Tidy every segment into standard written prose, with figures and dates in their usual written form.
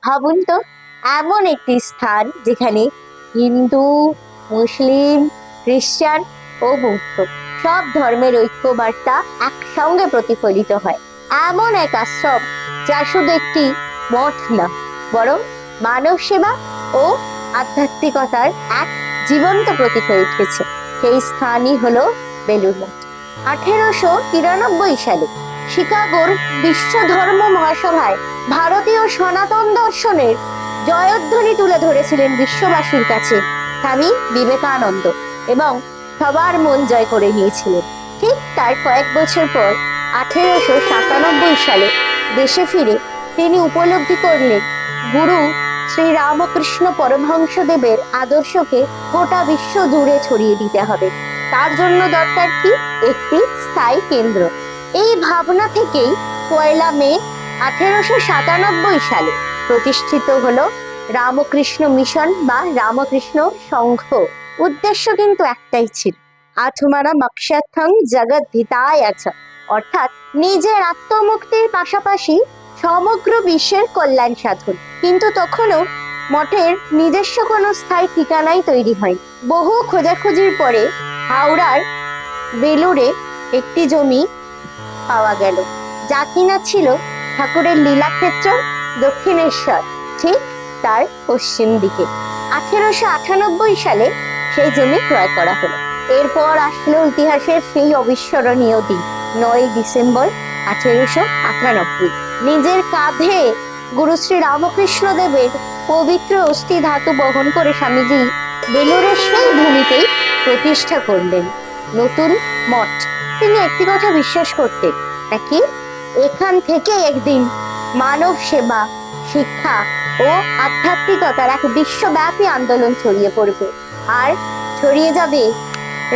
ভাবুন তো, এমন একটি স্থান যেখানে হিন্দু, মুসলিম, খ্রিস্টান ও বৌদ্ধ সব ধর্মের ঐক্যবার্তা একসঙ্গে প্রতিফলিত হয়। এমন এক আশ্রম যা শুধু একটি মঠ না, বরং মানব সেবা ও আধ্যাত্মিকতার এক জীবন্ত প্রতীক হয়ে উঠেছে। সেই স্থানই হলো বেলুড় মঠ। 1893 সালে শিকাগোর বিশ্ব ধর্ম মহাসভায় ভারতীয় সনাতন দর্শনের জয়ধ্বনি তুলে ধরেছিলেন বিশ্ববাসীর কাছে স্বামী বিবেকানন্দ এবং সবার মন জয় করে নিয়েছিলেন। ঠিক তার কয়েক বছর পর 1897 সালে দেশে ফিরে তিনি উপলব্ধি করলেন গুরু শ্রী রামকৃষ্ণ পরমহংসদেবের আদর্শকে গোটা বিশ্ব জুড়ে ছড়িয়ে দিতে হবে। তার জন্য দরকার কি? একটি স্থায়ী কেন্দ্র। এই ভাবনা থেকেই 1 মে 1897 সালে প্রতিষ্ঠিত হলো রামকৃষ্ণ মিশন বা রামকৃষ্ণ সংঘ। উদ্দেশ্য কিন্তু একটাই ছিল, আত্মানা মক্ষার্থং জগৎ হিতায় আচ, অর্থাৎ নিজের আত্মমুক্তির পাশাপাশি সমগ্র বিশ্বের কল্যাণ সাধন। কিন্তু তখনও মঠের নিজস্ব কোনো স্থায়ী ঠিকানাই তৈরি হয়। বহু খোঁজাখুঁজির পরে হাওড়ার বেলুড়ে একটি জমি পাওয়া গেল, যা কিনা ছিল ঠাকুরের লীলাক্ষেত্র দক্ষিণেশ্বর, ঠিক তার পশ্চিম দিকে। 1898 সালে সেই জমি ক্রয় করা হলো। এরপর আসলো ইতিহাসের সেই অবিস্মরণীয় দিন, 9 ডিসেম্বর 1898। নিজের কাঁধে গুরু শ্রী রামকৃষ্ণ দেবের পবিত্র অস্থি ধাতু বহন করে স্বামীজি বেলুড়ের সেই ভূমিতেই প্রতিষ্ঠা করলেন নতুন মঠ। তিনি একটি কথা বিশ্বাস করতেন, নাকি এখান থেকে একদিন মানব সেবা, শিক্ষা ও আধ্যাত্মিকতার এক বিশ্বব্যাপী আন্দোলন ছড়িয়ে পড়বে, আর ছড়িয়ে যাবে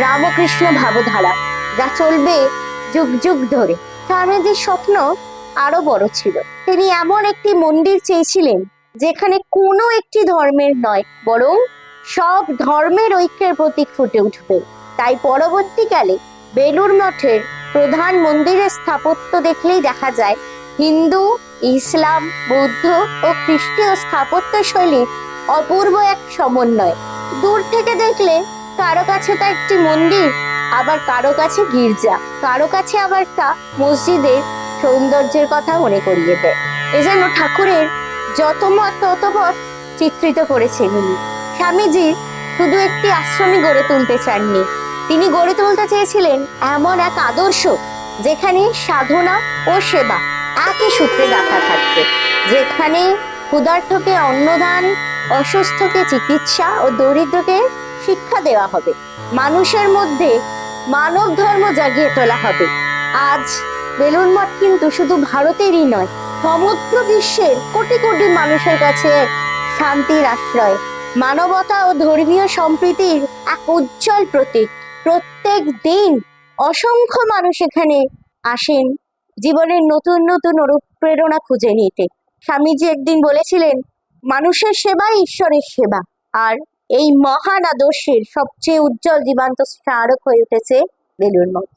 রামকৃষ্ণ ভাবধারা, যা চলবে যুগ যুগ ধরে। স্বামীজির স্বপ্ন আরো বড় ছিল। তিনি এমন একটি মন্দির চেয়েছিলেন যেখানে কোনো একটি ধর্মের নয়, বরং সব ধর্মের ঐক্যের প্রতীক ফুটে উঠবে। তাই পরবর্তীকালে বেলুড় মঠের প্রধান মন্দিরের স্থাপত্য দেখলেই দেখা যায় হিন্দু, ইসলাম, বৌদ্ধ ও খ্রিস্টীয় স্থাপত্য শৈলীর অপূর্ব এক সমন্বয়। দূর থেকে দেখলে কারো কাছে তা একটি মন্দির, আবার কারো কাছে গির্জা, কারো কাছে আবার তা মসজিদের সৌন্দর্যের কথা মনে করিয়ে দেয়। এ যেন ঠাকুরের যত মত তত পথ চিত্রিত করেছেন উনি। স্বামীজি শুধু একটি আশ্রমই গড়ে তুলতে চাননি, তিনি গড়ে তুলতে চেয়েছিলেন এমন এক আদর্শ যেখানে সাধনা ও সেবা একই সূত্রে গাঁথা থাকবে, যেখানে ক্ষুধার্তকে অন্নদান, অসুস্থকে চিকিৎসা ও দরিদ্রকে শিক্ষা দেওয়া হবে। মানুষের মধ্যে মানব ধর্ম জাগিয়ে তোলা হবে। আজ বেলুড় মঠ কিন্তু শুধু ভারতেরই নয়, সমগ্র বিশ্বের কোটি কোটি মানুষের কাছে এক শান্তির আশ্রয়, মানবতা ও ধর্মীয় সম্প্রীতির এক উজ্জ্বল প্রতীক। প্রত্যেক দিন অসংখ্য মানুষ এখানে আসেন জীবনের নতুন নতুন অনুপ্রেরণা খুঁজে নিতে। স্বামীজি একদিন বলেছিলেন, মানুষের সেবাই ঈশ্বরের সেবা। আর এই মহান আদর্শের সবচেয়ে উজ্জ্বল জীবন্ত স্মারক হয়ে উঠেছে বেলুড় মঠ।